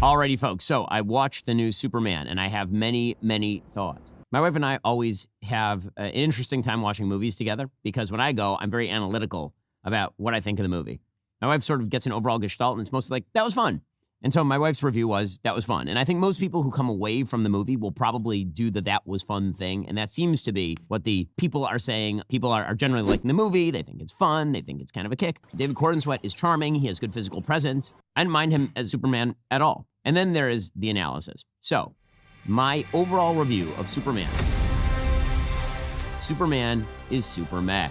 Alrighty, folks. So I watched the new Superman, and I have many, many thoughts. My wife and I always have an interesting time watching movies together because when I go, I'm very analytical about what I think of the movie. My wife sort of gets an overall gestalt, and it's mostly like, that was fun. And so my wife's review was, that was fun. And I think most people who come away from the movie will probably do the that was fun thing. And that seems to be what the people are saying. People are generally liking the movie. They think it's fun. They think it's kind of a kick. David Corenswet is charming. He has good physical presence. I didn't mind him as Superman at all. And then there is the analysis. So my overall review of Superman. Superman is super meh.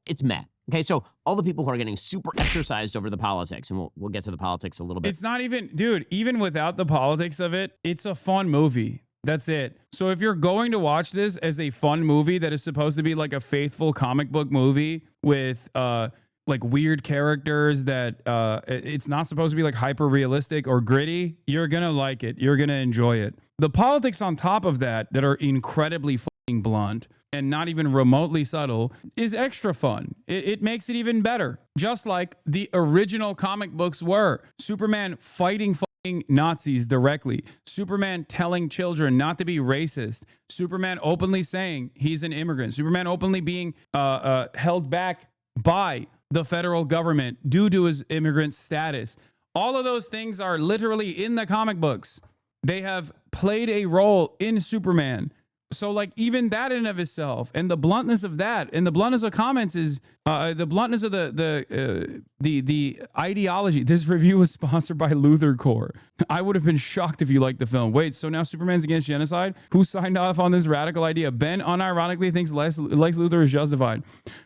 It's meh. Okay, so all the people who are getting super exercised over the politics, and we'll get to the politics a little bit. It's not even, dude, even without the politics of it, it's a fun movie. That's it. So if you're going to watch this as a fun movie that is supposed to be like a faithful comic book movie with like weird characters that it's not supposed to be like hyper realistic or gritty, you're gonna like it. You're gonna enjoy it. The politics on top of that are incredibly fucking blunt and not even remotely subtle is extra fun. It makes it even better. Just like the original comic books were. Superman fighting fucking Nazis directly. Superman telling children not to be racist. Superman openly saying he's an immigrant. Superman openly being held back by the federal government due to his immigrant status. All of those things are literally in the comic books. They have played a role in Superman. So like even that in and of itself, and the bluntness of that, and the bluntness of comments is the bluntness of the ideology. This review was sponsored by Luthor Corps. I would have been shocked if you liked the film. Wait, so now Superman's against genocide? Who signed off on this radical idea? Ben unironically thinks Lex Luthor is justified.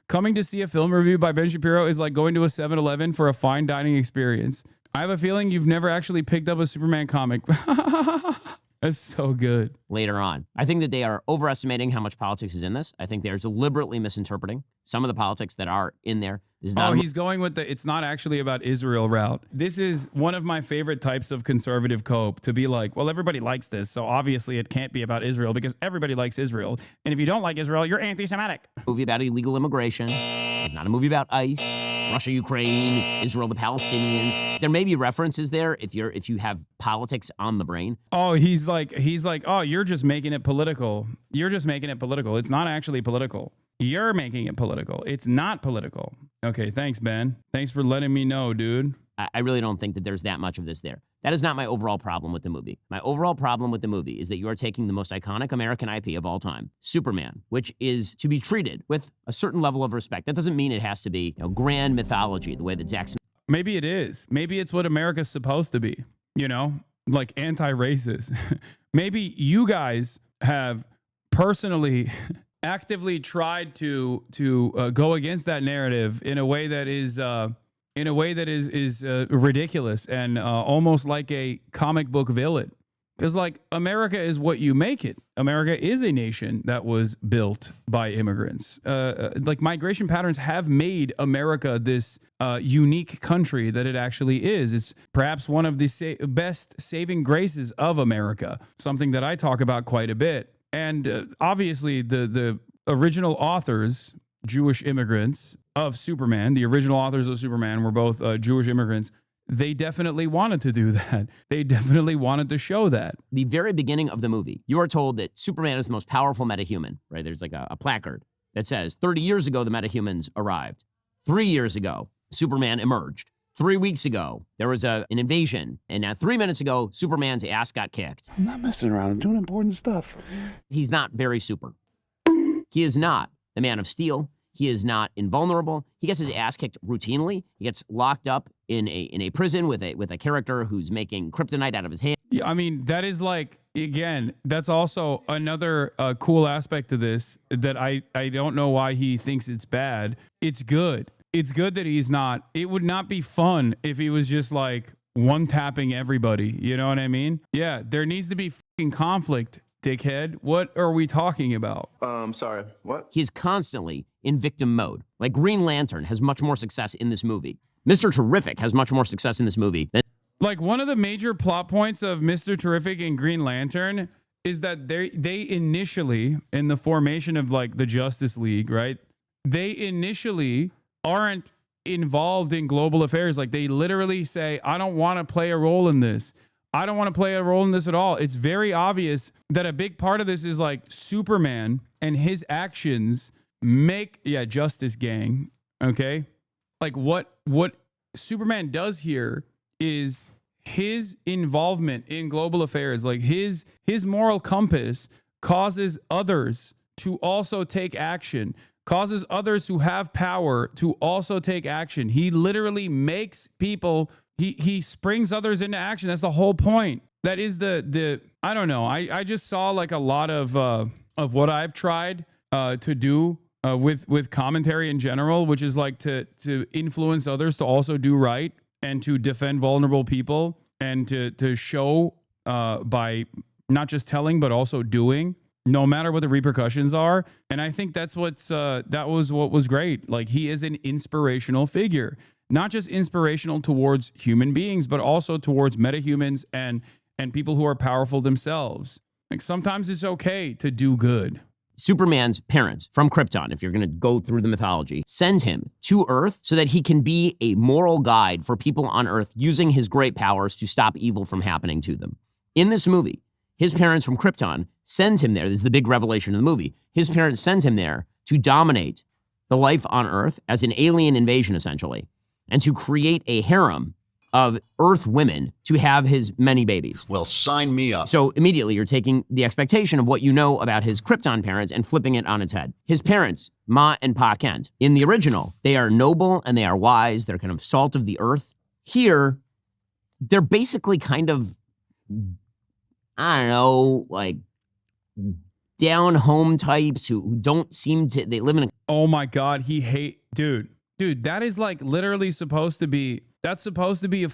Coming to see a film review by Ben Shapiro is like going to a 7-Eleven for a fine dining experience. I have a feeling you've never actually picked up a Superman comic. That's so good. Later on. I think that they are overestimating how much politics is in this. I think they're deliberately misinterpreting some of the politics that are in there. This is not he's going with the, it's not actually about Israel route. This is one of my favorite types of conservative cope, to be like, well, everybody likes this, so obviously it can't be about Israel because everybody likes Israel. And if you don't like Israel, you're anti-Semitic. Movie about illegal immigration. It's not a movie about ICE. Russia, Ukraine, Israel, the Palestinians. There may be references there if you have politics on the brain. Oh, he's like, oh, you're just making it political. You're just making it political. It's not actually political. You're making it political. It's not political. Okay, thanks, Ben. Thanks for letting me know, dude. I really don't think that there's that much of this there. That is not my overall problem with the movie. My overall problem with the movie is that you are taking the most iconic American IP of all time, Superman, which is to be treated with a certain level of respect. That doesn't mean it has to be, grand mythology, the way that Zack Smith. Maybe it is. Maybe it's what America's supposed to be, like anti-racist. Maybe you guys have personally actively tried to go against that narrative in a way that is ridiculous and almost like a comic book villain. Because like America is what you make it. America is a nation that was built by immigrants. Like migration patterns have made America this unique country that it actually is. It's perhaps one of the best saving graces of America, something that I talk about quite a bit. And obviously the original authors, Jewish immigrants of Superman, the original authors of Superman were both Jewish immigrants. They definitely wanted to do that. They definitely wanted to show that. The very beginning of the movie, you are told that Superman is the most powerful metahuman, right? There's like a placard that says 30 years ago, the metahumans arrived. 3 years ago, Superman emerged. 3 weeks ago, there was an invasion. And now 3 minutes ago, Superman's ass got kicked. I'm not messing around. I'm doing important stuff. He's not very super. He is not the Man of Steel. He is not invulnerable. He gets his ass kicked routinely. He gets locked up in a prison with a character who's making kryptonite out of his hand. Yeah, I mean, that is like, again, that's also another cool aspect to this that I don't know why he thinks it's bad. It's good. It's good that he's not. It would not be fun if he was just like one-tapping everybody. You know what I mean? Yeah, there needs to be fucking conflict, dickhead. What are we talking about? Sorry, what? He's constantly in victim mode. Like Green Lantern has much more success in this movie. Mr. Terrific has much more success in this movie than... Like one of the major plot points of Mr. Terrific and Green Lantern is that they initially, in the formation of like the Justice League, right? They initially aren't involved in global affairs. Like they literally say, I don't want to play a role in this. I don't want to play a role in this at all. It's very obvious that a big part of this is like Superman and his actions make, Justice Gang, okay? Like what Superman does here is his involvement in global affairs, like his moral compass causes others to also take action, causes others who have power to also take action. He literally makes people, he springs others into action. That's the whole point. That is the I don't know. I just saw like a lot of what I've tried to do with commentary in general, which is like to influence others to also do right and to defend vulnerable people and to show by not just telling but also doing, no matter what the repercussions are. And I think that's that was what was great. Like, he is an inspirational figure, not just inspirational towards human beings, but also towards metahumans and people who are powerful themselves. Like, sometimes it's okay to do good. Superman's parents from Krypton, if you're going to go through the mythology, send him to Earth so that he can be a moral guide for people on Earth using his great powers to stop evil from happening to them. In this movie, his parents from Krypton send him there. This is the big revelation of the movie. His parents send him there to dominate the life on Earth as an alien invasion, essentially, and to create a harem of Earth women to have his many babies. Well, sign me up. So immediately you're taking the expectation of what you know about his Krypton parents and flipping it on its head. His parents, Ma and Pa Kent, in the original, they are noble and they are wise. They're kind of salt of the earth. Here, they're basically kind of, I don't know, like down home types who don't seem to, they live in a... Oh my God, dude, that is like literally supposed to be, that's supposed to be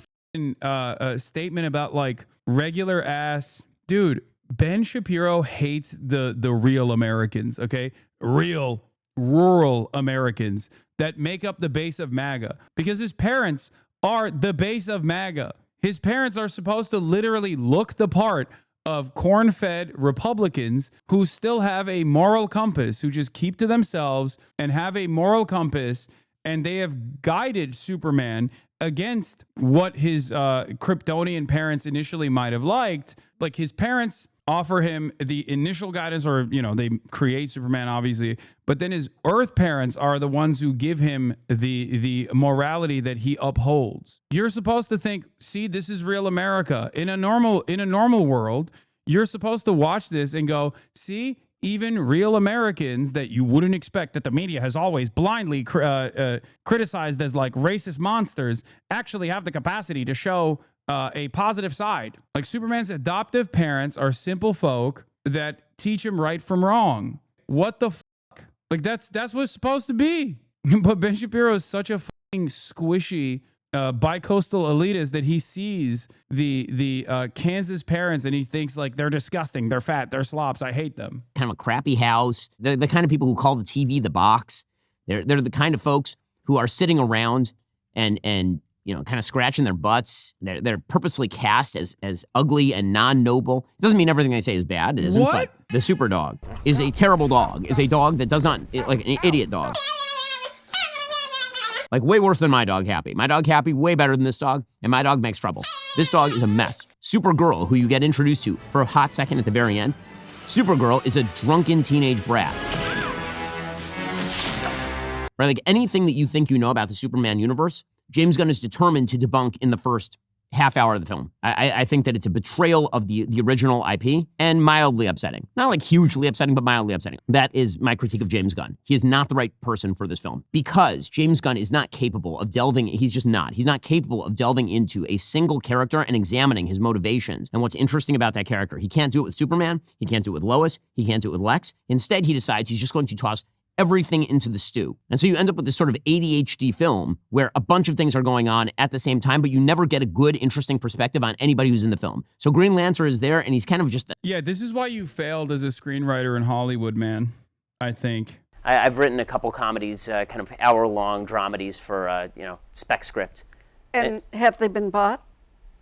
a statement about like regular ass, dude. Ben Shapiro hates the real Americans, okay? Real rural Americans that make up the base of MAGA, because his parents are the base of MAGA. His parents are supposed to literally look the part of corn-fed Republicans who still have a moral compass, who just keep to themselves and have a moral compass, and they have guided Superman against what his Kryptonian parents initially might have liked. Like, his parents offer him the initial guidance, or, you know, they create Superman, obviously, but then his Earth parents are the ones who give him the morality that he upholds. You're supposed to think, see, this is real America. In a normal world, you're supposed to watch this and go, see, even real Americans that you wouldn't expect, that the media has always blindly criticized as like racist monsters, actually have the capacity to show a positive side. Like, Superman's adoptive parents are simple folk that teach him right from wrong. What the fuck? Like, that's what it's supposed to be. But Ben Shapiro is such a fucking squishy bi-coastal elitist that he sees the Kansas parents and he thinks like they're disgusting, they're fat, they're slobs, I hate them. Kind of a crappy house. They're the kind of people who call the TV the box. They're the kind of folks who are sitting around and you know, kind of scratching their butts. They're purposely cast as ugly and non-noble. It doesn't mean everything they say is bad. It isn't. What? But the super dog is a terrible dog. Is a dog that does not, like an idiot dog. Like, way worse than my dog, Happy. My dog, Happy, way better than this dog, and my dog makes trouble. This dog is a mess. Supergirl, who you get introduced to for a hot second at the very end, Supergirl is a drunken teenage brat. Right? Like, anything that you think you know about the Superman universe, James Gunn is determined to debunk in the first half hour of the film. I think that it's a betrayal of the original IP and mildly upsetting. Not like hugely upsetting, but mildly upsetting. That is my critique of James Gunn. He is not the right person for this film because James Gunn is not capable of delving. He's just not. He's not capable of delving into a single character and examining his motivations and what's interesting about that character. He can't do it with Superman. He can't do it with Lois. He can't do it with Lex. Instead, he decides he's just going to toss everything into the stew. And so you end up with this sort of ADHD film where a bunch of things are going on at the same time, but you never get a good, interesting perspective on anybody who's in the film. So Green Lantern is there, and he's kind of just... Yeah, this is why you failed as a screenwriter in Hollywood, man, I think. I've written a couple comedies, kind of hour-long dramedies for, spec script. And have they been bought?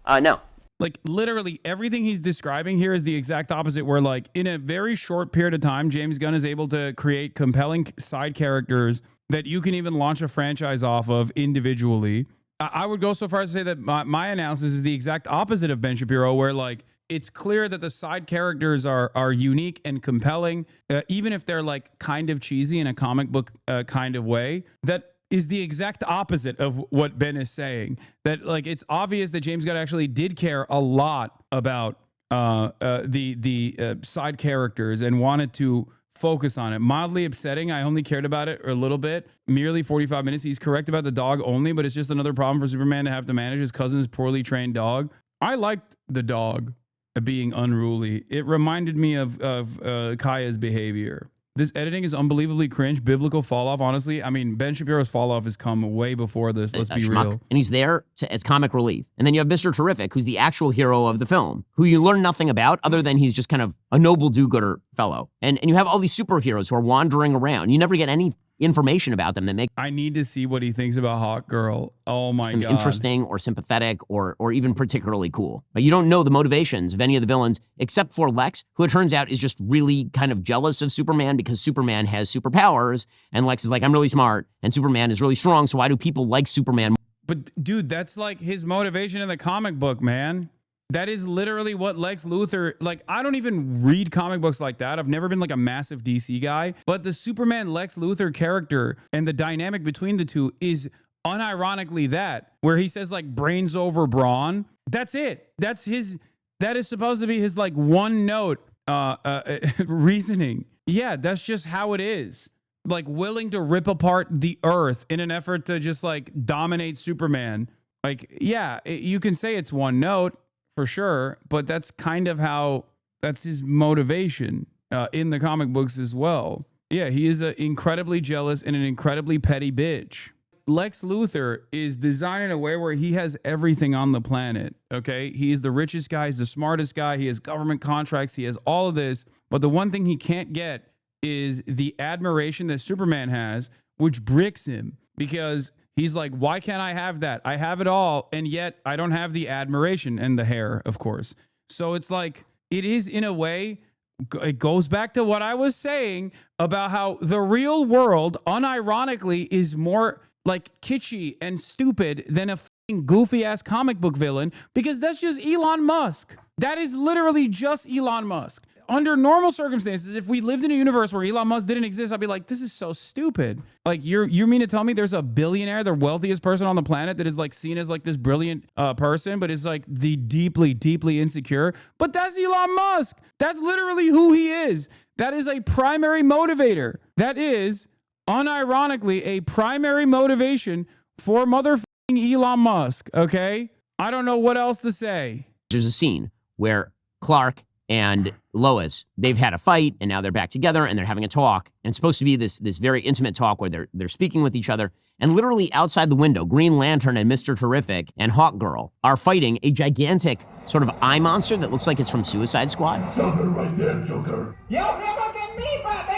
No. Like, literally everything he's describing here is the exact opposite, where like in a very short period of time, James Gunn is able to create compelling side characters that you can even launch a franchise off of individually. I would go so far as to say that my analysis is the exact opposite of Ben Shapiro, where like it's clear that the side characters are unique and compelling, even if they're like kind of cheesy in a comic book kind of way. That is the exact opposite of what Ben is saying. That like it's obvious that James Gunn actually did care a lot about the side characters and wanted to focus on it. Mildly upsetting. I only cared about it a little bit. Merely 45 minutes. He's correct about the dog only, but it's just another problem for Superman to have to manage his cousin's poorly trained dog. I liked the dog being unruly. It reminded me of Kaya's behavior. This editing is unbelievably cringe. Biblical fall off. Honestly, I mean, Ben Shapiro's fall off has come way before this. Let's be real. And he's there as comic relief. And then you have Mr. Terrific, who's the actual hero of the film, who you learn nothing about other than he's just kind of a noble do-gooder fellow. And you have all these superheroes who are wandering around. You never get any information about them that make I need to see what he thinks about Hawk Girl. Oh my them God. interesting or sympathetic or even particularly cool. But you don't know the motivations of any of the villains except for Lex, who it turns out is just really kind of jealous of Superman because Superman has superpowers. And Lex is like, I'm really smart and Superman is really strong. So why do people like Superman? But dude, that's like his motivation in the comic book, man. That is literally what Lex Luthor, like, I don't even read comic books like that. I've never been like a massive DC guy, but the Superman Lex Luthor character and the dynamic between the two is unironically that, where he says like brains over brawn. That's it. That is supposed to be his like one note reasoning. Yeah, that's just how it is. Like willing to rip apart the earth in an effort to just like dominate Superman. Like, yeah, you can say it's one note. For sure, but that's kind of that's his motivation in the comic books as well. Yeah, he is an incredibly jealous and an incredibly petty bitch. Lex Luthor is designed in a way where he has everything on the planet, okay? He is the richest guy, he's the smartest guy, he has government contracts, he has all of this, but the one thing he can't get is the admiration that Superman has, which bricks him because he's like, why can't I have that? I have it all, and yet I don't have the admiration and the hair, of course. So it's like, it is in a way, it goes back to what I was saying about how the real world, unironically, is more like kitschy and stupid than a fucking goofy-ass comic book villain, because that's just Elon Musk. That is literally just Elon Musk. Under normal circumstances, if we lived in a universe where Elon Musk didn't exist, I'd be like, this is so stupid. Like, you mean to tell me there's a billionaire, the wealthiest person on the planet, that is like seen as like this brilliant person, but is like the deeply, deeply insecure? But that's Elon Musk. That's literally who he is. That is a primary motivator. That is unironically a primary motivation for motherfucking Elon Musk. Okay, I don't know what else to say. There's a scene where Clark and Lois, they've had a fight and now they're back together and they're having a talk. And it's supposed to be this very intimate talk where they're speaking with each other. And literally outside the window, Green Lantern and Mr. Terrific and Hawk Girl are fighting a gigantic sort of eye monster that looks like it's from Suicide Squad. Stop it right there, Joker. You'll never get me, brother.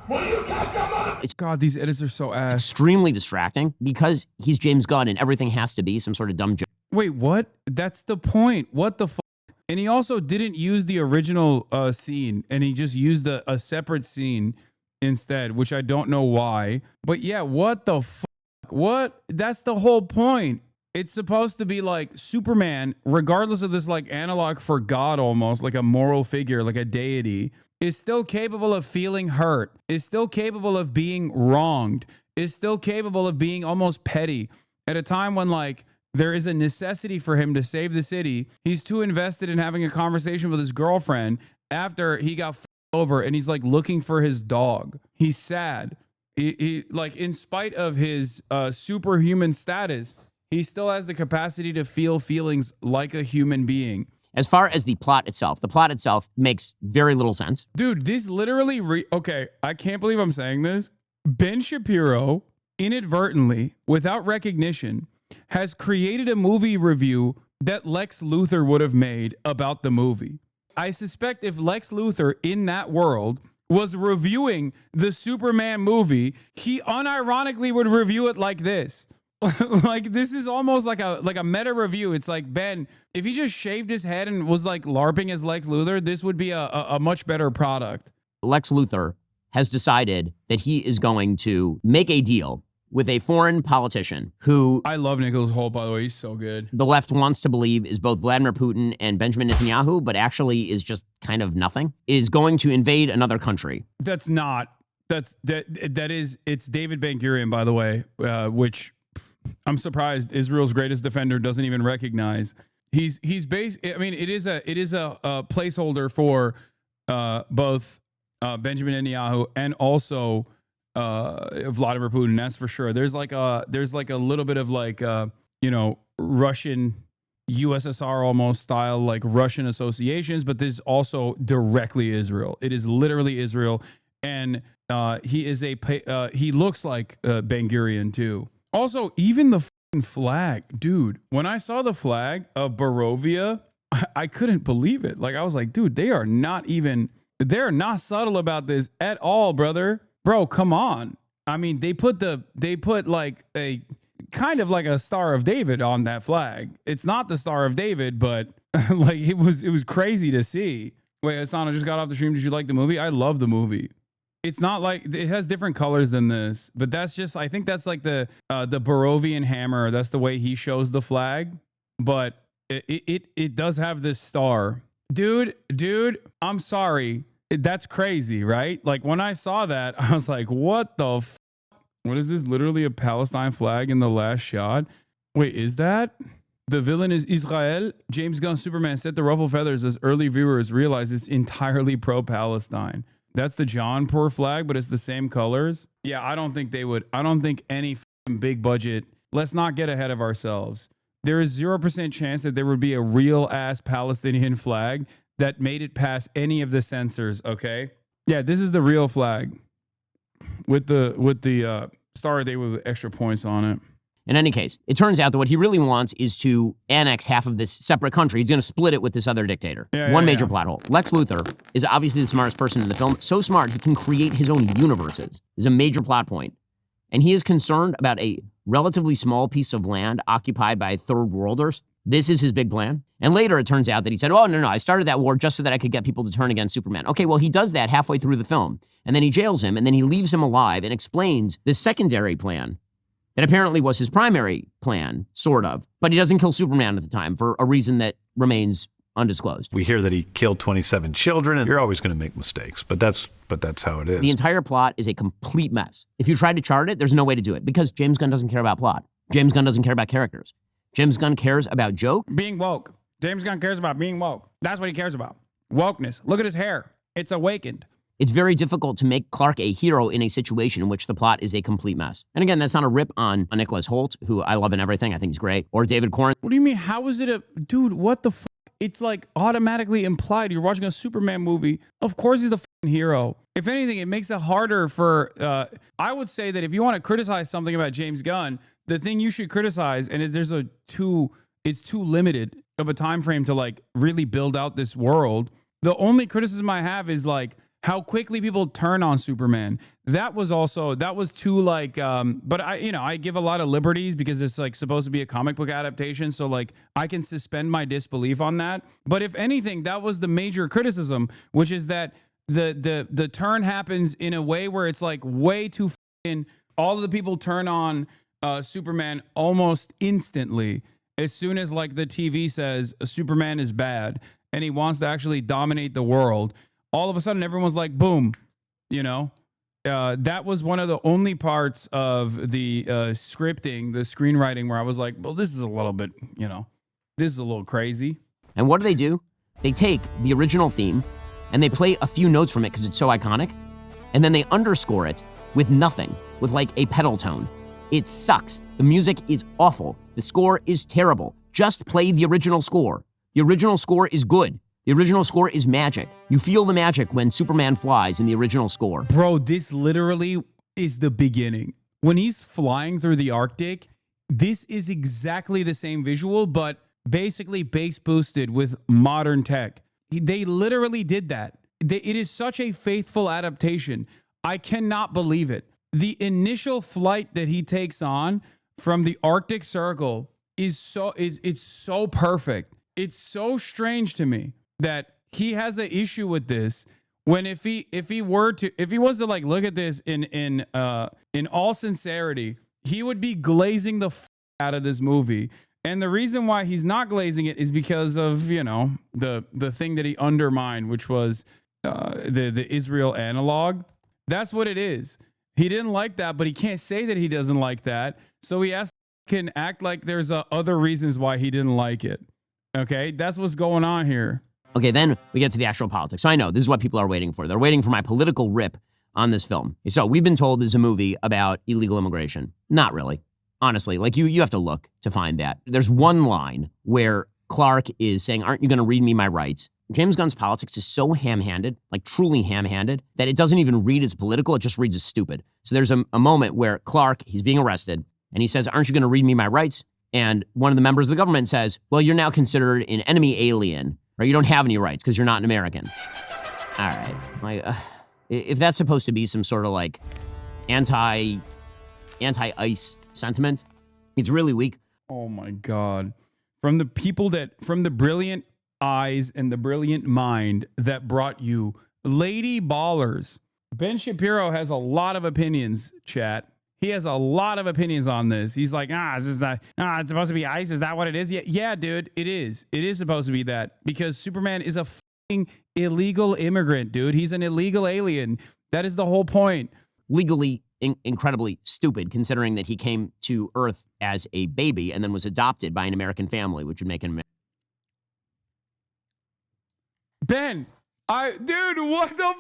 Will you catch your mother? It's God, these edits are so ass. Extremely distracting because he's James Gunn and everything has to be some sort of dumb joke. Wait, what? That's the point. What the fuck? And he also didn't use the original scene, and he just used a separate scene instead, which I don't know why. But yeah, what the fuck? What? That's the whole point. It's supposed to be like Superman, regardless of this like analog for God almost, like a moral figure, like a deity, is still capable of feeling hurt, is still capable of being wronged, is still capable of being almost petty at a time when like there is a necessity for him to save the city. He's too invested in having a conversation with his girlfriend after he got over, and he's like looking for his dog. He's sad. He like, in spite of his superhuman status, he still has the capacity to feel feelings like a human being. As far as the plot itself makes very little sense. Dude, this literally, okay, I can't believe I'm saying this. Ben Shapiro, inadvertently, without recognition, has created a movie review that Lex Luthor would have made about the movie. I suspect if Lex Luthor in that world was reviewing the Superman movie, he unironically would review it like this. Like, this is almost like a meta review. It's like, Ben, if he just shaved his head and was like LARPing as Lex Luthor, this would be a much better product. Lex Luthor has decided that he is going to make a deal with a foreign politician who I love Nicholas Hoult, by the way. He's so good. the left wants to believe is both Vladimir Putin and Benjamin Netanyahu, but actually is just kind of nothing, is going to invade another country. It's David Ben-Gurion, by the way, which I'm surprised Israel's greatest defender doesn't even recognize. He's based. I mean, it is a placeholder for both Benjamin Netanyahu and also Vladimir Putin. That's for sure. There's like a little bit of Russian USSR almost style, like Russian associations, but there's also directly Israel. It is literally Israel, and he looks like Ben-Gurion too. Also, even the flag, dude. When I saw the flag of Boravia, I couldn't believe it. Like, I was like, dude, they're not subtle about this at all, brother. Bro, come on. I mean, they put like a kind of like a Star of David on that flag. It's not the Star of David, but like it was crazy to see. Wait, Asana just got off the stream. Did you like the movie? I love the movie. It's not like it has different colors than this, but that's just, I think that's like the Boravian hammer. That's the way he shows the flag, but it does have this star. Dude, I'm sorry. That's crazy, right? Like when I saw that, I was like, what the what is this? Literally a Palestine flag in the last shot? Wait, is that? The villain is Israel. James Gunn's Superman set the ruffle feathers as early viewers realize it's entirely pro-Palestine. That's the Jaunpur flag, but it's the same colors. Yeah, I don't think they would. I don't think any big budget. Let's not get ahead of ourselves. There is 0% chance that there would be a real ass Palestinian flag that made it past any of the censors. Okay. Yeah, this is the real flag with the Star of David with extra points on it. In any case, it turns out that what he really wants is to annex half of this separate country. He's going to split it with this other dictator. One major plot hole. Lex Luthor is obviously the smartest person in the film. So smart, he can create his own universes. This is a major plot point. And he is concerned about a relatively small piece of land occupied by third worlders. This is his big plan. And later it turns out that he said, oh, no, I started that war just so that I could get people to turn against Superman. Okay, well, he does that halfway through the film. And then he jails him, and then he leaves him alive and explains this secondary plan that apparently was his primary plan, sort of. But he doesn't kill Superman at the time for a reason that remains undisclosed. We hear that he killed 27 children, and you're always going to make mistakes, but that's how it is. The entire plot is a complete mess. If you try to chart it, there's no way to do it because James Gunn doesn't care about plot. James Gunn doesn't care about characters. James Gunn cares about joke. Being woke. James Gunn cares about being woke. That's what he cares about. Wokeness. Look at his hair. It's awakened. It's very difficult to make Clark a hero in a situation in which the plot is a complete mess. And again, that's not a rip on Nicholas Hoult, who I love in everything. I think he's great. Or David Corn. What do you mean? How is it a... Dude, what the f***? It's like automatically implied. You're watching a Superman movie. Of course he's the f***ing hero. If anything, it makes it harder for... I would say that if you want to criticize something about James Gunn, the thing you should criticize, and it's too limited of a time frame to like really build out this world. The only criticism I have is like how quickly people turn on Superman. That was too like, but I give a lot of liberties because it's like supposed to be a comic book adaptation. So like I can suspend my disbelief on that. But if anything, that was the major criticism, which is that the turn happens in a way where it's like way too f***ing, all of the people turn on Superman almost instantly. As soon as like the TV says Superman is bad and he wants to actually dominate the world, all of a sudden everyone's like, boom, that was one of the only parts of the scripting, the screenwriting where I was like, well, this is a little bit, this is a little crazy. And what do? They take the original theme and they play a few notes from it because it's so iconic. And then they underscore it with nothing, with like a pedal tone. It sucks. The music is awful. The score is terrible. Just play the original score. The original score is good. The original score is magic. You feel the magic when Superman flies in the original score. Bro, this literally is the beginning. When he's flying through the Arctic, this is exactly the same visual, but basically bass boosted with modern tech. They literally did that. It is such a faithful adaptation. I cannot believe it. The initial flight that he takes on from the Arctic Circle is so perfect. It's so strange to me that he has an issue with this. When if he was to like look at this in all sincerity, he would be glazing the out of this movie. And the reason why he's not glazing it is because of, the thing that he undermined, which was the Israel analog. That's what it is. He didn't like that, but he can't say that he doesn't like that. So he can act like there's other reasons why he didn't like it. Okay, that's what's going on here. Okay, then we get to the actual politics. So I know this is what people are waiting for. They're waiting for my political rip on this film. So we've been told this is a movie about illegal immigration. Not really. Honestly, like you have to look to find that. There's one line where Clark is saying, aren't you going to read me my rights? James Gunn's politics is so ham-handed, like truly ham-handed, that it doesn't even read as political, it just reads as stupid. So there's a moment where Clark, he's being arrested, and he says, aren't you going to read me my rights? And one of the members of the government says, well, you're now considered an enemy alien, right? You don't have any rights because you're not an American. All right. Like, if that's supposed to be some sort of like anti-ICE sentiment, it's really weak. Oh my God. From the brilliant eyes and the brilliant mind that brought you Lady Ballers. Ben Shapiro has a lot of opinions, chat. He has a lot of opinions on this. He's like, it's supposed to be ICE. Is that what it is? Yeah, dude, it is. It is supposed to be that because Superman is a fucking illegal immigrant, dude. He's an illegal alien. That is the whole point. Legally incredibly stupid, considering that he came to Earth as a baby and then was adopted by an American family, which would make him... Ben, dude, what the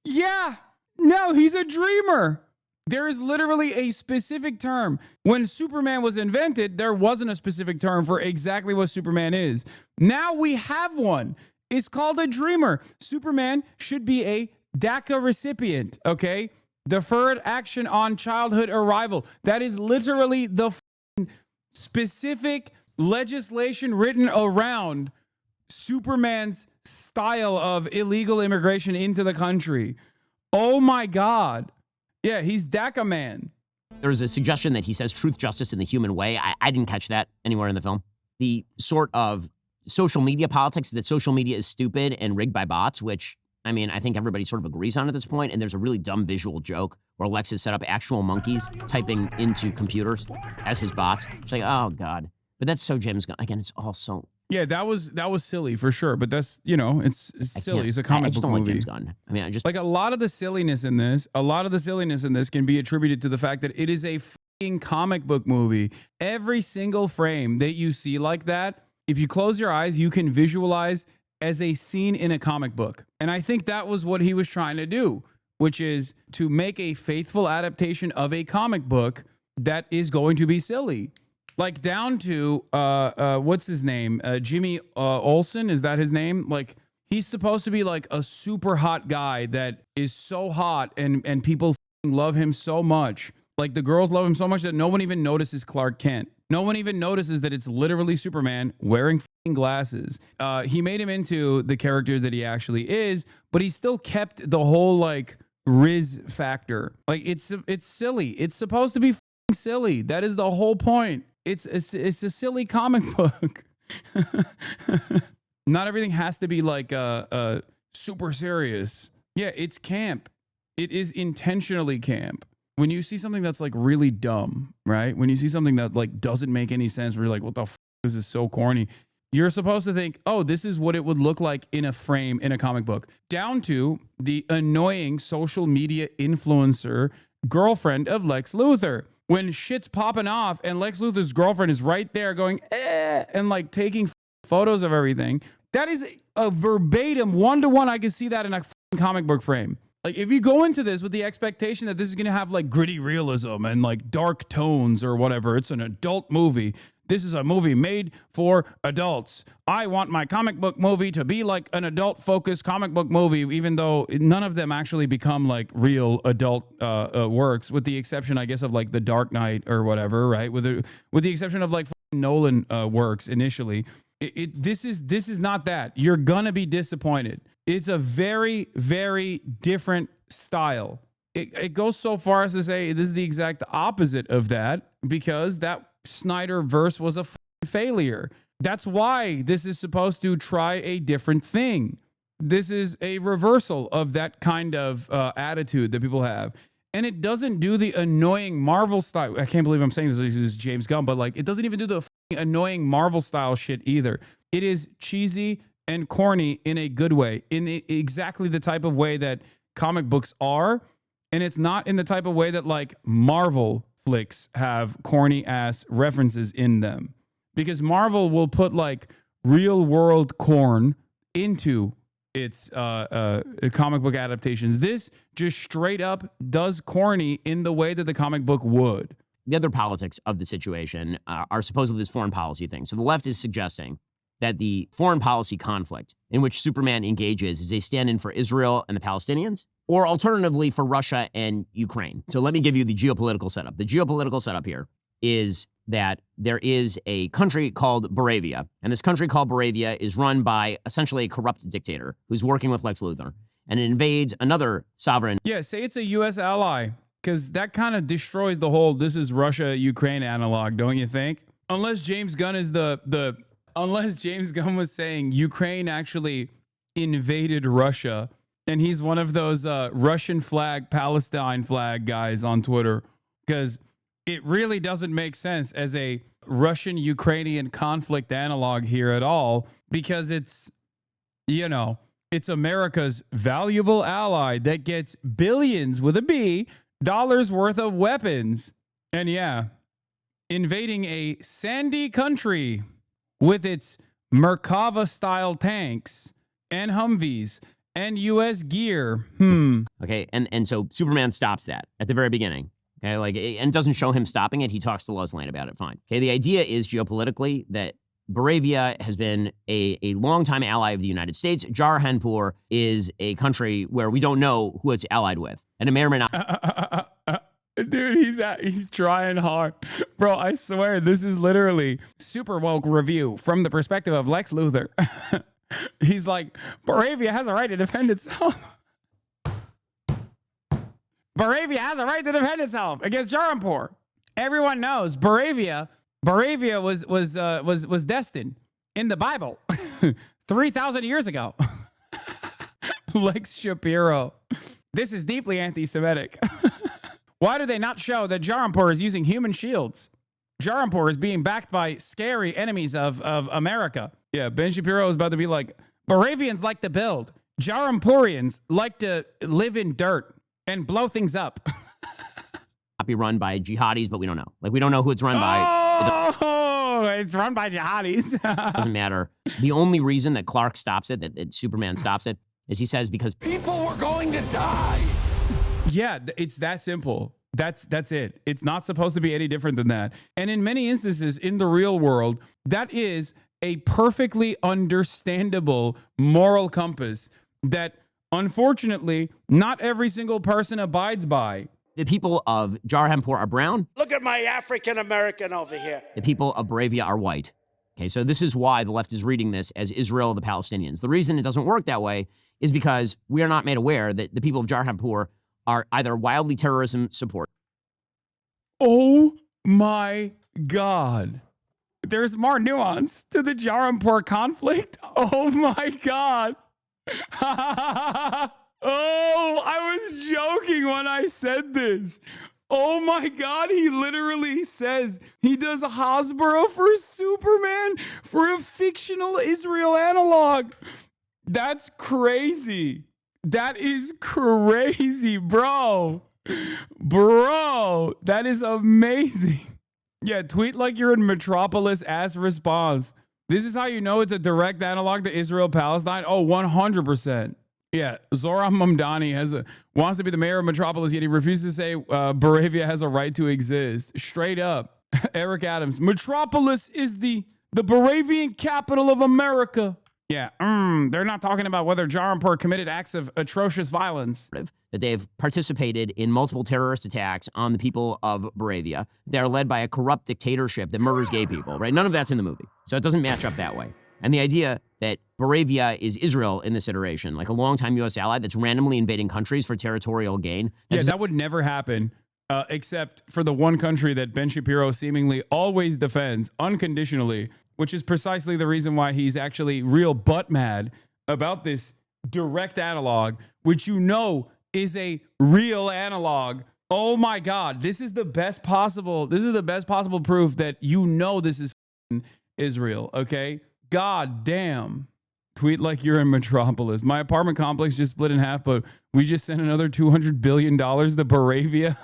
Yeah. No, he's a dreamer. There is literally a specific term. When Superman was invented, there wasn't a specific term for exactly what Superman is. Now we have one. It's called a dreamer. Superman should be a DACA recipient, okay? Deferred action on childhood arrival. That is literally the specific legislation written around Superman's style of illegal immigration into the country. Oh my God. Yeah, he's DACA man. There's a suggestion that he says truth, justice, and the human way. I didn't catch that anywhere in the film. The sort of social media politics that social media is stupid and rigged by bots, which, I mean, I think everybody sort of agrees on at this point. And there's a really dumb visual joke where Lex has set up actual monkeys typing into computers as his bots. It's like, oh God. But that's so James Gunn. Again, it's all so... Yeah, that was silly for sure. But that's, it's silly. It's a comic book movie. Like James Gunn. I mean, I just... Like a lot of the silliness in this can be attributed to the fact that it is a fucking comic book movie. Every single frame that you see like that, if you close your eyes, you can visualize as a scene in a comic book. And I think that was what he was trying to do, which is to make a faithful adaptation of a comic book that is going to be silly. Like down to, what's his name? Jimmy Olsen, is that his name? Like, he's supposed to be like a super hot guy that is so hot and people love him so much. Like the girls love him so much that no one even notices Clark Kent. No one even notices that it's literally Superman wearing glasses. He made him into the character that he actually is, but he still kept the whole like Riz factor. Like it's silly. It's supposed to be silly. That is the whole point. It's a silly comic book. Not everything has to be like super serious. Yeah, it's camp. It is intentionally camp. When you see something that's like really dumb, right? When you see something that like doesn't make any sense, where you're like, what the f***, this is so corny. You're supposed to think, oh, this is what it would look like in a frame in a comic book. Down to the annoying social media influencer girlfriend of Lex Luthor. When shit's popping off and Lex Luthor's girlfriend is right there going, and like taking photos of everything. That is a verbatim, one-to-one. I can see that in a comic book frame. Like if you go into this with the expectation that this is going to have like gritty realism and like dark tones or whatever, it's an adult movie. This is a movie made for adults. I want my comic book movie to be like an adult-focused comic book movie, even though none of them actually become like real adult works, with the exception, I guess, of like The Dark Knight or whatever, right? With the exception of like Nolan works initially. This is not that. You're gonna be disappointed. It's a very, very different style. It goes so far as to say this is the exact opposite of that, because that Snyderverse was a failure. That's why this is supposed to try a different thing. This is a reversal of that kind of attitude that people have. And it doesn't do the annoying Marvel style. I can't believe I'm saying this is James Gunn, but like it doesn't even do the annoying Marvel style shit either. It is cheesy and corny in a good way, in exactly the type of way that comic books are. And it's not in the type of way that like Marvel flicks have corny ass references in them, because Marvel will put like real world corn into its comic book adaptations. This just straight up does corny in the way that the comic book would. The other politics of the situation are supposedly this foreign policy thing. So the left is suggesting that the foreign policy conflict in which Superman engages is a stand-in for Israel and the Palestinians, or alternatively for Russia and Ukraine. So let me give you the geopolitical setup. The geopolitical setup here is that there is a country called Boravia, and this country called Boravia is run by essentially a corrupt dictator who's working with Lex Luthor, and it invades another sovereign. Yeah, say it's a U.S. ally, because that kind of destroys the whole this is Russia-Ukraine analog, don't you think? Unless James Gunn is unless James Gunn was saying Ukraine actually invaded Russia, and he's one of those Russian flag, Palestine flag guys on Twitter, because it really doesn't make sense as a Russian-Ukrainian conflict analog here at all, because it's, you know, it's America's valuable ally that gets billions with a B dollars worth of weapons. And yeah, invading a sandy country with its Merkava-style tanks and Humvees and U.S. gear. Okay, and so Superman stops that at the very beginning. Okay, and doesn't show him stopping it. He talks to Lois Lane about it. Fine. Okay, the idea is geopolitically that Boravia has been a longtime ally of the United States. Jahanpur is a country where we don't know who it's allied with, and it may or may not. Dude, he's trying hard. Bro, I swear, this is literally super woke review from the perspective of Lex Luthor. He's like, Boravia has a right to defend itself. Boravia has a right to defend itself against Jahanpur. Everyone knows Boravia was destined in the Bible 3,000 years ago. Lex Shapiro. This is deeply anti-Semitic. Why do they not show that Jahanpur is using human shields? Jahanpur is being backed by scary enemies of America. Yeah, Ben Shapiro is about to be like, Boravians like to build. Jahanpurians like to live in dirt and blow things up. Not be run by jihadis, but we don't know. Like, we don't know who it's run by. Oh, it's run by jihadis. Doesn't matter. The only reason that Clark stops it, that Superman stops it, is he says because People were going to die. Yeah, it's that simple. That's it. It's not supposed to be any different than that. And in many instances in the real world, that is a perfectly understandable moral compass that unfortunately not every single person abides by. the people of Jahanpur are brown. Look at my African American over here. The people of Boravia are white. Okay, so this is why the left is reading this as Israel, the Palestinians. The reason it doesn't work that way is because we are not made aware that the people of Jahanpur are either wildly terrorism support. Oh my God. There's more nuance to the Jahanpur conflict. Oh my God. Oh, I was joking when I said this. Oh my God, he literally says he does Hasbro for Superman for a fictional Israel analog. That's crazy. That is crazy, bro. Bro, that is amazing. Yeah, tweet like you're in Metropolis ass response. This is how you know it's a direct analog to Israel-Palestine. Oh, 100%. Yeah, Zoran Mamdani wants to be the mayor of Metropolis, yet he refuses to say Boravia has a right to exist. Straight up. Eric Adams. Metropolis is the Boravian capital of America. Yeah, they're not talking about whether Jahanpur committed acts of atrocious violence. That they have participated in multiple terrorist attacks on the people of Boravia. They are led by a corrupt dictatorship that murders gay people, right? None of that's in the movie. So it doesn't match up that way. And the idea that Boravia is Israel in this iteration, like a longtime U.S. ally that's randomly invading countries for territorial gain. Yeah, that would never happen, except for the one country that Ben Shapiro seemingly always defends unconditionally, which is precisely the reason why he's actually real butt mad about this direct analog, which you know is a real analog Oh my God. This is the best possible proof that this is Israel. Okay. God damn. Tweet like you're in Metropolis. My apartment complex just split in half, but we just sent another $200 billion to Boravia.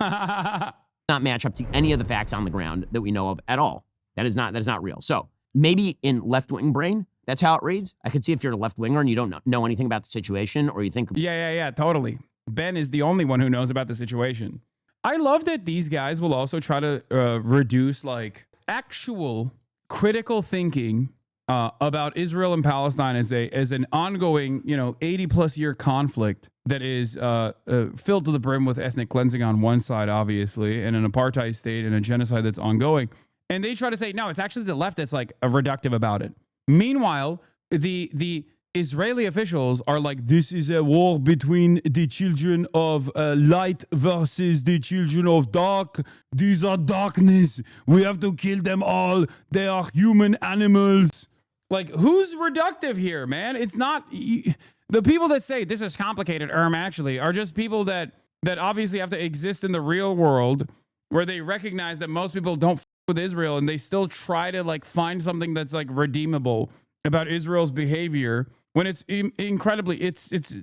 Not match up to any of the facts on the ground that we know of at all. That is not real. So maybe in left-wing brain, that's how it reads. I could see if you're a left-winger and you don't know anything about the situation, or you think... Yeah, totally. Ben is the only one who knows about the situation. I love that these guys will also try to reduce like actual critical thinking about Israel and Palestine as an ongoing, 80 plus year conflict that is filled to the brim with ethnic cleansing on one side, obviously, and an apartheid state and a genocide that's ongoing. And they try to say, no, it's actually the left that's like reductive about it. Meanwhile, the Israeli officials are like, this is a war between the children of light versus the children of dark. These are darkness. We have to kill them all. They are human animals. Like, who's reductive here, man? It's not... The people that say this is complicated, actually, are just people that obviously have to exist in the real world where they recognize that most people don't with Israel, and they still try to like find something that's like redeemable about Israel's behavior when it's it's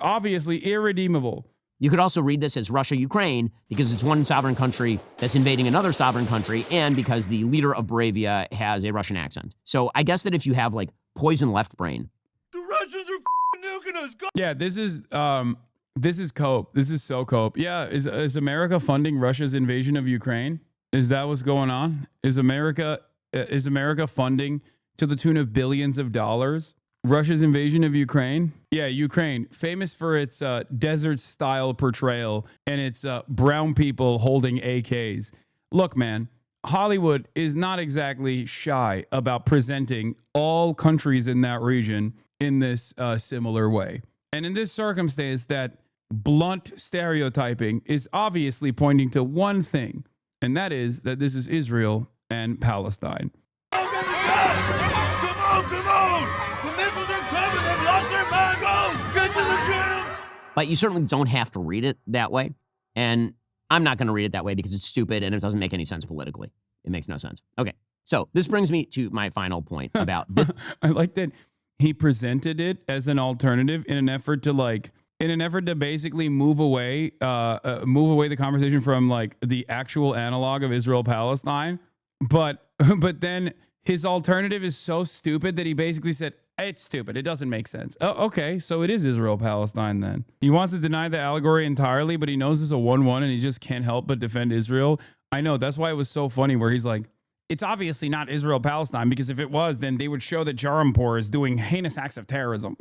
obviously irredeemable. You could also read this as Russia-Ukraine because it's one sovereign country that's invading another sovereign country, and because the leader of Boravia has a Russian accent. So I guess that if you have like poison left brain. The Russians are nuking us. Go. Yeah, this is cope. This is so cope. Yeah, is America funding Russia's invasion of Ukraine? Is that what's going on? Is America funding to the tune of billions of dollars Russia's invasion of Ukraine? Yeah, Ukraine, famous for its desert-style portrayal and its brown people holding AKs. Look, man, Hollywood is not exactly shy about presenting all countries in that region in this similar way. And in this circumstance, that blunt stereotyping is obviously pointing to one thing, and that is that this is Israel and Palestine. Come on! The missiles are coming! They've lost their mind! Get to the gym! But you certainly don't have to read it that way. And I'm not going to read it that way because it's stupid and it doesn't make any sense politically. It makes no sense. Okay, so this brings me to my final point about this. I like that he presented it as an alternative in an effort to basically move away the conversation from like the actual analog of Israel-Palestine. But then his alternative is so stupid that he basically said, it's stupid. It doesn't make sense. Oh, okay, so it is Israel-Palestine then. He wants to deny the allegory entirely, but he knows it's a 1-1 and he just can't help but defend Israel. I know, that's why it was so funny where he's like, it's obviously not Israel-Palestine, because if it was, then they would show that Jarampur is doing heinous acts of terrorism.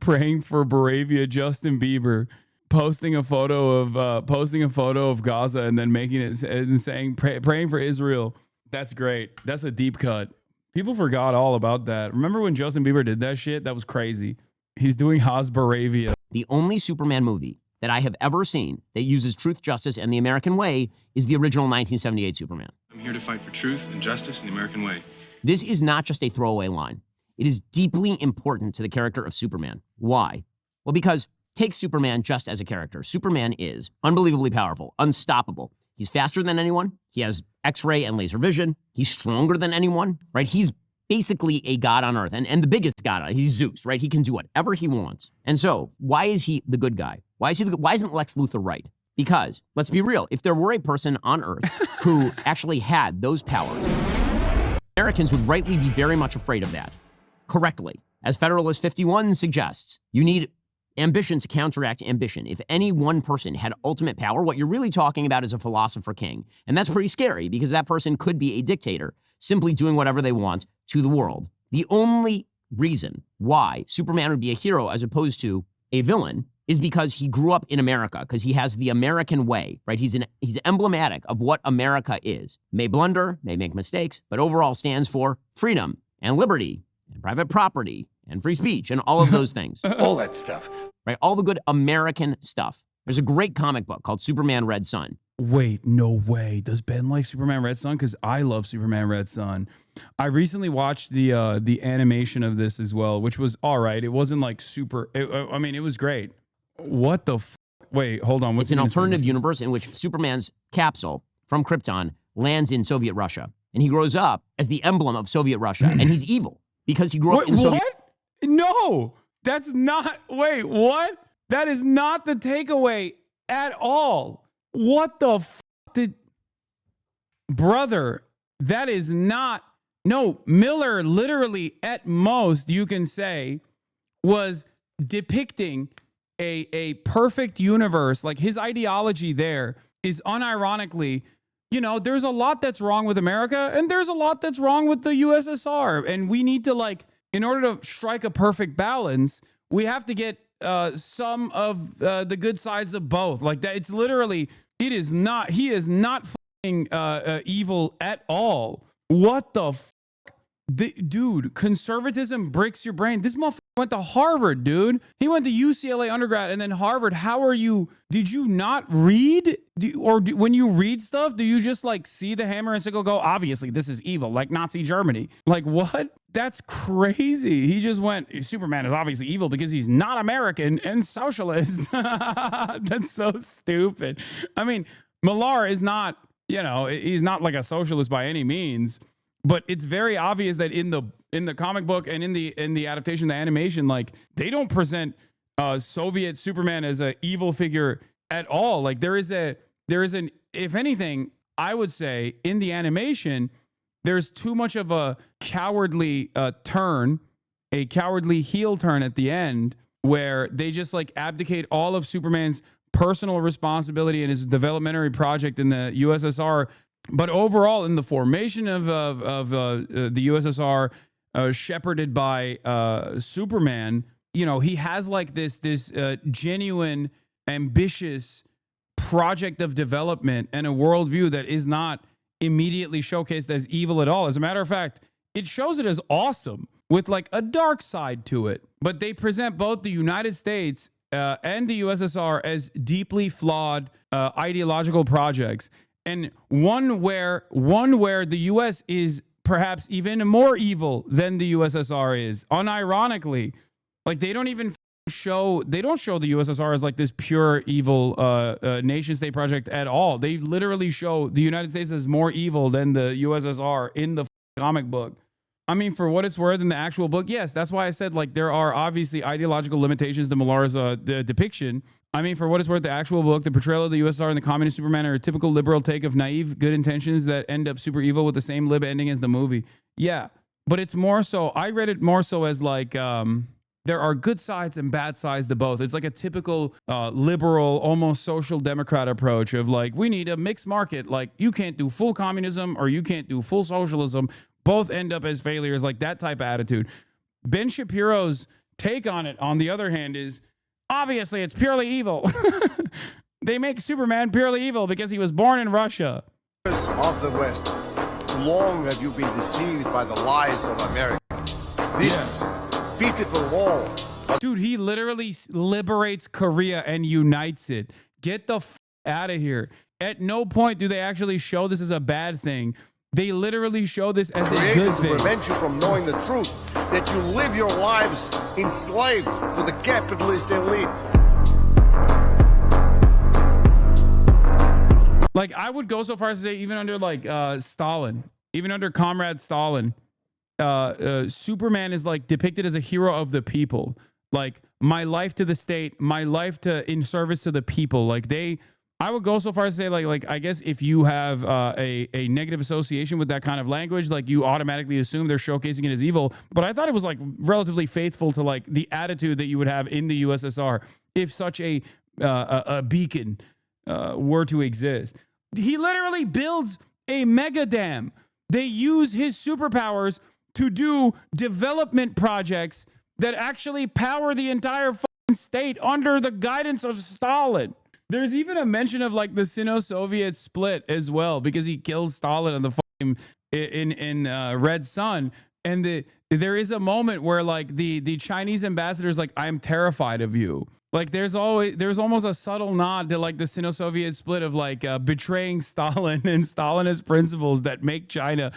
Praying for Boravia, Justin Bieber posting a photo of Gaza and then making it and saying praying for Israel. That's great. That's a deep cut. People forgot all about that. Remember when Justin Bieber did that shit? That was crazy. He's doing Boravia. The only Superman movie that I have ever seen that uses truth, justice, and the American way is the original 1978 Superman. I'm here to fight for truth and justice in the American way. This is not just a throwaway line. It is deeply important to the character of Superman. Why? Well, because take Superman just as a character. Superman is unbelievably powerful, unstoppable. He's faster than anyone. He has X-ray and laser vision. He's stronger than anyone, right? He's basically a god on earth, and the biggest god on earth. He's Zeus, right? He can do whatever he wants. And so, why is he the good guy? Why isn't Lex Luthor right? Because, let's be real, if there were a person on earth who actually had those powers, Americans would rightly be very much afraid of that. Correctly. As Federalist 51 suggests, you need ambition to counteract ambition. If any one person had ultimate power, what you're really talking about is a philosopher king. And that's pretty scary because that person could be a dictator, simply doing whatever they want to the world. The only reason why Superman would be a hero as opposed to a villain is because he grew up in America, because he has the American way, right? He's emblematic of what America is. May blunder, may make mistakes, but overall stands for freedom and liberty and private property and free speech and all of those things. All that stuff. Right? All the good American stuff. There's a great comic book called Superman Red Son. Wait, no way. Does Ben like Superman Red Son? Because I love Superman Red Son. I recently watched the animation of this as well, which was all right. It wasn't like super. It was great. What the Wait, hold on. What's It's an he gonna say? alternative universe in which Superman's capsule from Krypton lands in Soviet Russia. And he grows up as the emblem of Soviet Russia. And he's evil because he grew up in Soviet... What? No, that's not... Wait, what? That is not the takeaway at all. What the did... Brother, that is not... No, Miller literally, at most, you can say, was depicting a perfect universe. Like, his ideology there is unironically, you know, there's a lot that's wrong with America and there's a lot that's wrong with the USSR. And we need to, like, in order to strike a perfect balance, we have to get some of the good sides of both. Like, that, it's literally, it is not, he is not fucking evil at all. What the dude, conservatism breaks your brain. This motherfucker went to Harvard, dude. He went to UCLA undergrad and then Harvard. How are you? Did you not read? When you read stuff, do you just like see the hammer and sickle go, obviously this is evil, like Nazi Germany? Like, what? That's crazy. He just went, Superman is obviously evil because he's not American and socialist. That's so stupid. I mean, Millar is not, you know, he's not like a socialist by any means. But it's very obvious that in the comic book and in the adaptation, the animation, like, they don't present Soviet Superman as an evil figure at all. Like, there is an, if anything, I would say in the animation, there's too much of a cowardly turn, a cowardly heel turn at the end, where they just like abdicate all of Superman's personal responsibility and his developmentary project in the USSR. But overall, in the formation of the USSR, shepherded by Superman, you know, he has like this genuine, ambitious project of development and a worldview that is not immediately showcased as evil at all. As a matter of fact, it shows it as awesome with like a dark side to it. But they present both the United States and the USSR as deeply flawed ideological projects. And one where the U.S. is perhaps even more evil than the USSR is, unironically. Like, they don't even show the USSR as like this pure evil nation state project at all. They literally show the United States as more evil than the USSR in the comic book. I mean, for what it's worth, in the actual book, yes, that's why I said, like, there are obviously ideological limitations to Millar's depiction. I mean, for what it's worth, the actual book, the portrayal of the USSR and the communist Superman are a typical liberal take of naive good intentions that end up super evil with the same lib ending as the movie. Yeah, but it's more so, I read it more so as like, there are good sides and bad sides to both. It's like a typical liberal, almost social democrat approach of like, we need a mixed market. Like, you can't do full communism or you can't do full socialism. Both end up as failures, like that type of attitude. Ben Shapiro's take on it, on the other hand, is obviously it's purely evil. They make Superman purely evil because he was born in Russia. Of the West, long have you been deceived by the lies of America. This beautiful wall. Dude, he literally liberates Korea and unites it. Get the out of here. At no point do they actually show this as a bad thing. They literally show this as a good thing. To prevent you from knowing the truth, that you live your lives enslaved to the capitalist elite. Like, I would go so far as to say, even under like Stalin, even under Comrade Stalin, Superman is like depicted as a hero of the people. Like, my life to the state, my life in service to the people. Like, I would go so far as to say, like I guess if you have a negative association with that kind of language, like, you automatically assume they're showcasing it as evil. But I thought it was like relatively faithful to like the attitude that you would have in the USSR if such a beacon were to exist. He literally builds a mega dam. They use his superpowers to do development projects that actually power the entire fucking state under the guidance of Stalin. There's even a mention of like the Sino-Soviet split as well, because he kills Stalin in the fucking in Red Sun, and there is a moment where like the Chinese ambassador is like, I'm terrified of you. Like, there's almost a subtle nod to like the Sino-Soviet split of like betraying Stalin and Stalinist principles that make China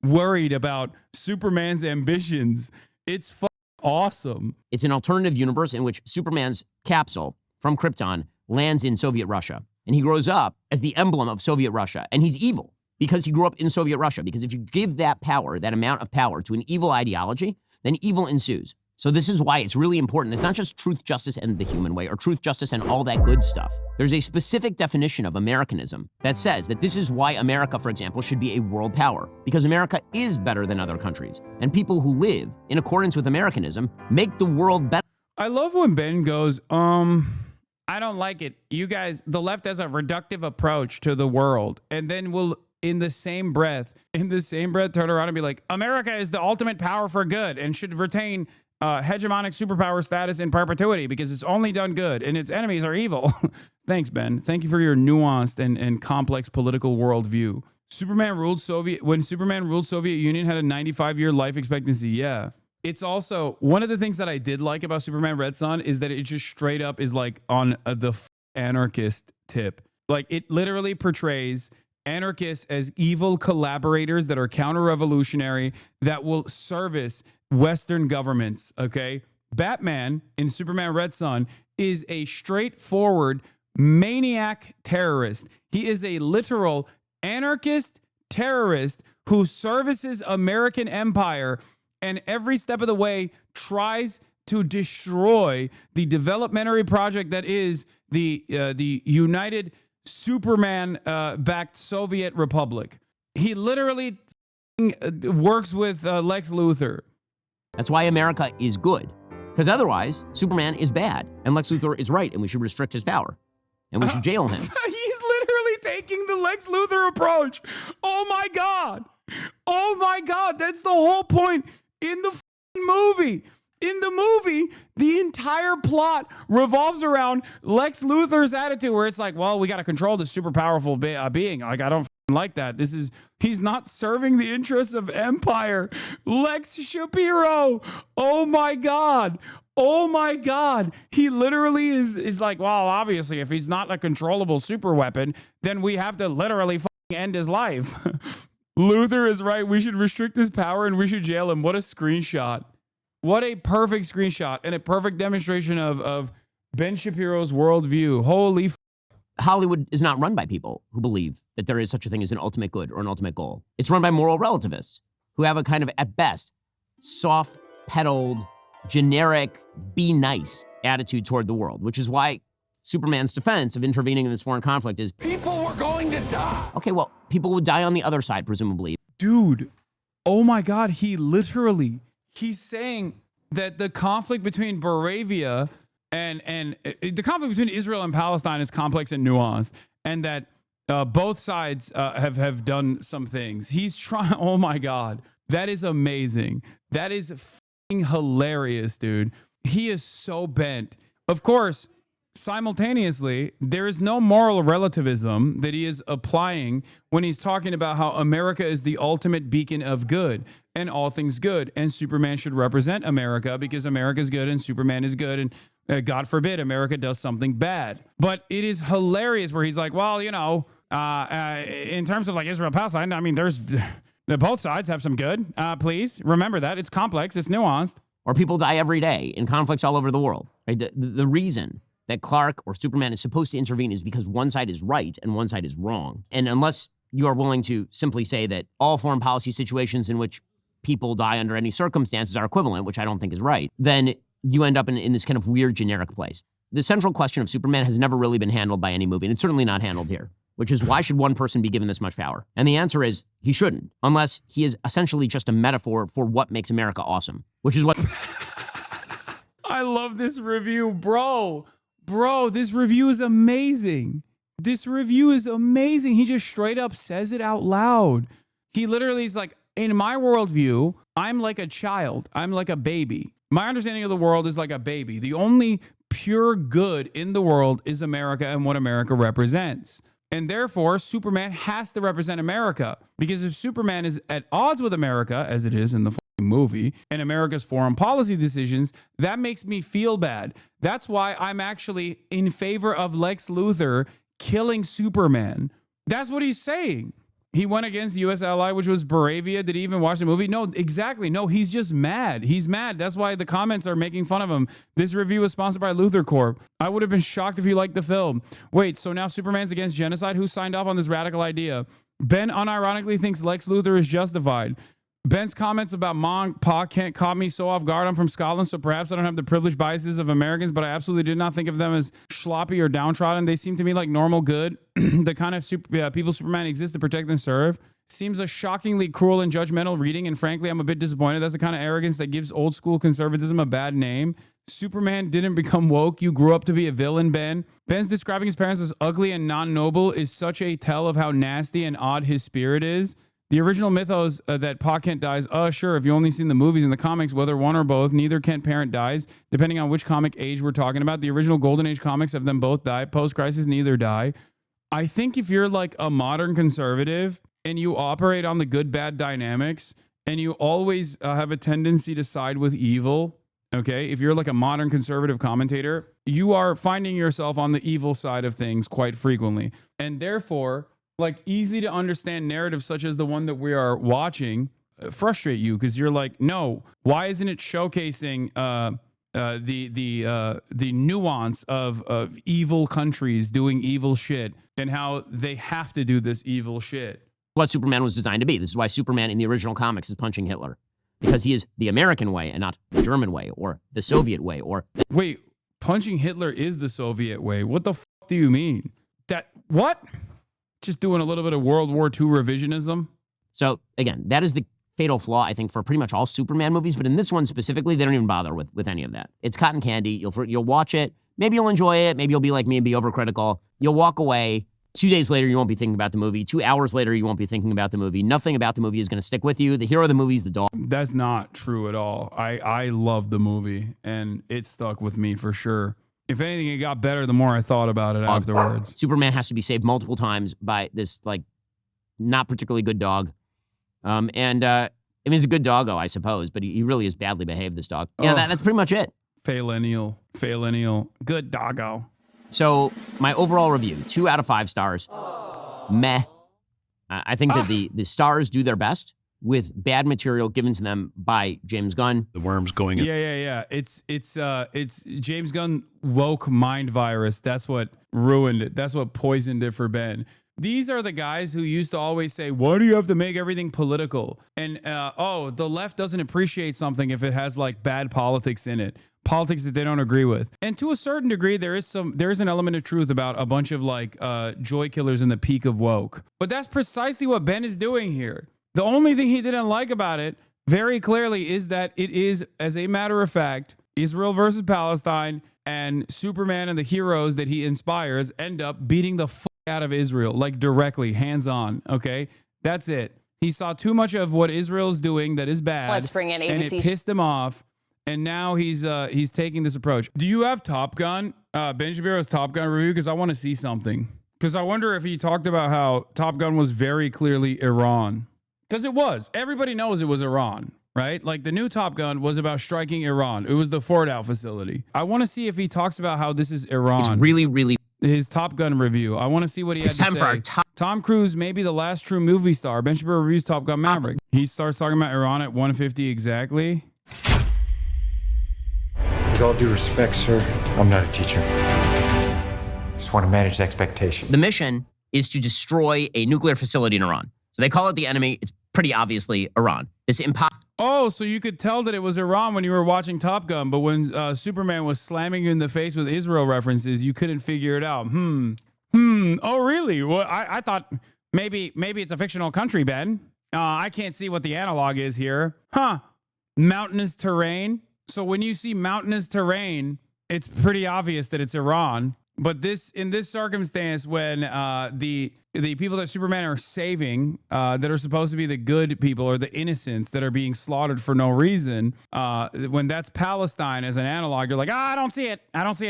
worried about Superman's ambitions. It's awesome. It's an alternative universe in which Superman's capsule from Krypton lands in Soviet Russia. And he grows up as the emblem of Soviet Russia. And he's evil because he grew up in Soviet Russia. Because if you give that power, that amount of power to an evil ideology, then evil ensues. So this is why it's really important. It's not just truth, justice, and the human way, or truth, justice, and all that good stuff. There's a specific definition of Americanism that says that this is why America, for example, should be a world power, because America is better than other countries. And people who live in accordance with Americanism make the world better. I love when Ben goes, I don't like it. You guys, the left has a reductive approach to the world. And then we'll, in the same breath, turn around and be like, America is the ultimate power for good and should retain hegemonic superpower status in perpetuity because it's only done good and its enemies are evil. Thanks, Ben. Thank you for your nuanced and complex political worldview. When Superman ruled Soviet Union had a 95-year life expectancy. Yeah. It's also one of the things that I did like about Superman Red Son is that it just straight up is like on the anarchist tip. Like it literally portrays anarchists as evil collaborators that are counter-revolutionary that will service Western governments, okay? Batman in Superman Red Son is a straightforward maniac terrorist. He is a literal anarchist terrorist who services American empire and every step of the way tries to destroy the developmentary project that is the United Superman-backed Soviet Republic. He literally works with Lex Luthor. That's why America is good. Because otherwise, Superman is bad, and Lex Luthor is right, and we should restrict his power. And we should jail him. He's literally taking the Lex Luthor approach. Oh my God. Oh my God. That's the whole point in the movie. In the movie, the entire plot revolves around Lex Luthor's attitude where it's like, well, we got to control this super powerful being. Like, I don't like that. He's not serving the interests of empire. Lex Shapiro. Oh my God. Oh my God. He literally is like, well, obviously, if he's not a controllable super weapon, then we have to literally end his life. Luthor is right. We should restrict his power and we should jail him. What a screenshot. What a perfect screenshot and a perfect demonstration of Ben Shapiro's worldview. Holy Hollywood is not run by people who believe that there is such a thing as an ultimate good or an ultimate goal. It's run by moral relativists who have a kind of, at best, soft-pedaled, generic, be nice attitude toward the world, which is why Superman's defense of intervening in this foreign conflict is People were going to die. okay, well, people would die on the other side, presumably. dude. Oh my God. He's saying that the conflict between Boravia and the conflict between Israel and Palestine is complex and nuanced, and that both sides have done some things. He's trying. Oh my God, that is amazing. That is f***ing hilarious, dude. He is so bent. Of course, simultaneously, there is no moral relativism that he is applying when he's talking about how America is the ultimate beacon of good and all things good, and Superman should represent America because America is good and Superman is good, and God forbid America does something bad. But it is hilarious where he's like, well, you know, in terms of like Israel Palestine, I mean, both sides have some good. Please remember that it's complex, it's nuanced. Or people die every day in conflicts all over the world. Right? The reason that Clark or Superman is supposed to intervene is because one side is right and one side is wrong. And unless you are willing to simply say that all foreign policy situations in which people die under any circumstances are equivalent, which I don't think is right, then you end up in this kind of weird generic place. The central question of Superman has never really been handled by any movie, and it's certainly not handled here, which is why should one person be given this much power? And the answer is he shouldn't, unless he is essentially just a metaphor for what makes America awesome, which is what... I love this review, bro. Bro, this review is amazing. This review is amazing. He just straight up says it out loud. He literally is like, in my worldview, I'm like a child. I'm like a baby. My understanding of the world is like a baby. The only pure good in the world is America and what America represents. And therefore, Superman has to represent America. Because if Superman is at odds with America, as it is in the movie, and America's foreign policy decisions, that makes me feel bad. That's why I'm actually in favor of Lex Luthor killing Superman. That's what he's saying. He went against the U.S. ally, which was Boravia. Did he even watch the movie? No, exactly. No, he's just mad. He's mad. That's why the comments are making fun of him. This review was sponsored by Luthor Corp. I would have been shocked if he liked the film. Wait, so now Superman's against genocide? Who signed off on this radical idea? Ben unironically thinks Lex Luthor is justified. Ben's comments about Mom, Pa can't caught me so off guard. I'm from Scotland, so perhaps I don't have the privileged biases of Americans, but I absolutely did not think of them as sloppy or downtrodden. They seem to me like normal good, the kind of people Superman exists to protect and serve. Seems a shockingly cruel and judgmental reading, and frankly, I'm a bit disappointed. That's the kind of arrogance that gives old school conservatism a bad name. Superman didn't become woke. You grew up to be a villain, Ben. Ben's describing his parents as ugly and non-noble is such a tell of how nasty and odd his spirit is. The original mythos that Pa Kent dies, sure, if you only seen the movies and the comics, whether one or both, neither Kent parent dies, depending on which comic age we're talking about. The original Golden Age comics have them both die. Post-crisis, neither die. I think if you're like a modern conservative and you operate on the good-bad dynamics and you always have a tendency to side with evil, okay, if you're like a modern conservative commentator, you are finding yourself on the evil side of things quite frequently. And therefore, like easy to understand narratives such as the one that we are watching frustrate you because you're like, no, why isn't it showcasing the nuance of evil countries doing evil shit and how they have to do this evil shit? What Superman was designed to be. This is why Superman in the original comics is punching Hitler, because he is the American way and not the German way or the Soviet way. Or wait, punching Hitler is the Soviet way. What the f do you mean? That what? Just doing a little bit of World War II revisionism. So again, that is the fatal flaw, I think, for pretty much all Superman movies. But in this one specifically, they don't even bother with any of that. It's cotton candy. You'll watch it. Maybe you'll enjoy it. Maybe you'll be like me and be overcritical. You'll walk away. 2 days later, you won't be thinking about the movie. 2 hours later, you won't be thinking about the movie. Nothing about the movie is going to stick with you. The hero of the movie is the dog. That's not true at all. I love the movie, and it stuck with me for sure. If anything, it got better the more I thought about it afterwards. Superman has to be saved multiple times by this, like, not particularly good dog. I mean, he's a good doggo, I suppose, but he really is badly behaved, this dog. Yeah, that's pretty much it. Failenial. Good doggo. So, my overall review, 2 out of 5 stars. Meh. I think that the stars do their best with bad material given to them by James Gunn. The worms going in. Yeah. It's James Gunn woke mind virus. That's what ruined it. That's what poisoned it for Ben. These are the guys who used to always say, why do you have to make everything political? And, the left doesn't appreciate something if it has like bad politics in it. Politics that they don't agree with. And to a certain degree, there is an element of truth about a bunch of like joy killers in the peak of woke. But that's precisely what Ben is doing here. The only thing he didn't like about it, very clearly, is that it is, as a matter of fact, Israel versus Palestine, and Superman and the heroes that he inspires end up beating the fuck out of Israel, like directly, hands-on, okay? That's it. He saw too much of what Israel's doing that is bad. Let's bring in ABC. And it pissed him off, and now he's taking this approach. Do you have Top Gun, Ben Shapiro's Top Gun review? Because I want to see something. Because I wonder if he talked about how Top Gun was very clearly Iran. Because it was. Everybody knows it was Iran, right? Like the new Top Gun was about striking Iran. It was the Fordow facility. I want to see if he talks about how this is Iran. It's really, really... His Top Gun review. I want to see what he had to say. It's time for our top... Tom Cruise may be the last true movie star. Ben Shapiro reviews Top Gun Maverick. He starts talking about Iran at 150 exactly. With all due respect, sir, I'm not a teacher. Just want to manage expectations. The mission is to destroy a nuclear facility in Iran. So they call it the enemy. It's pretty obviously Iran. Oh, so you could tell that it was Iran when you were watching Top Gun, but when Superman was slamming you in the face with Israel references, you couldn't figure it out. Oh, really? Well, I thought maybe it's a fictional country, Ben. I can't see what the analog is here. Mountainous terrain. So when you see mountainous terrain, it's pretty obvious that it's Iran. But in this circumstance, when the people that Superman are saving, that are supposed to be the good people or the innocents that are being slaughtered for no reason, when that's Palestine as an analog, you're like, I don't see it.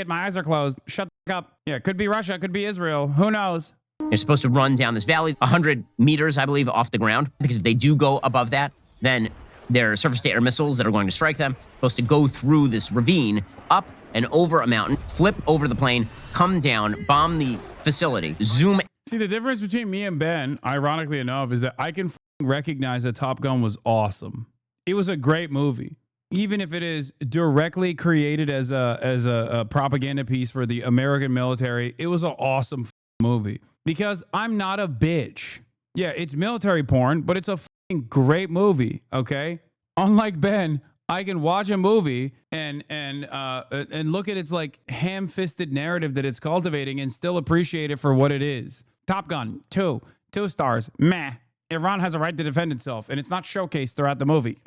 My eyes are closed. Shut the fuck up. Yeah, it could be Russia. It could be Israel. Who knows? You're supposed to run down this valley 100 meters, I believe, off the ground. Because if they do go above that, then there are surface-to-air missiles that are going to strike them. Supposed to go through this ravine, up and over a mountain, flip over the plane, come down, bomb the facility, zoom. See, the difference between me and Ben, ironically enough, is that I can recognize that Top Gun was awesome. It was a great movie. Even if it is directly created as a propaganda piece for the American military, it was an awesome movie. Because I'm not a bitch. Yeah, it's military porn, but it's a great movie, okay? Unlike Ben, I can watch a movie and look at its like ham-fisted narrative that it's cultivating and still appreciate it for what it is. Top Gun, 2 stars, meh. Iran has a right to defend itself, and it's not showcased throughout the movie.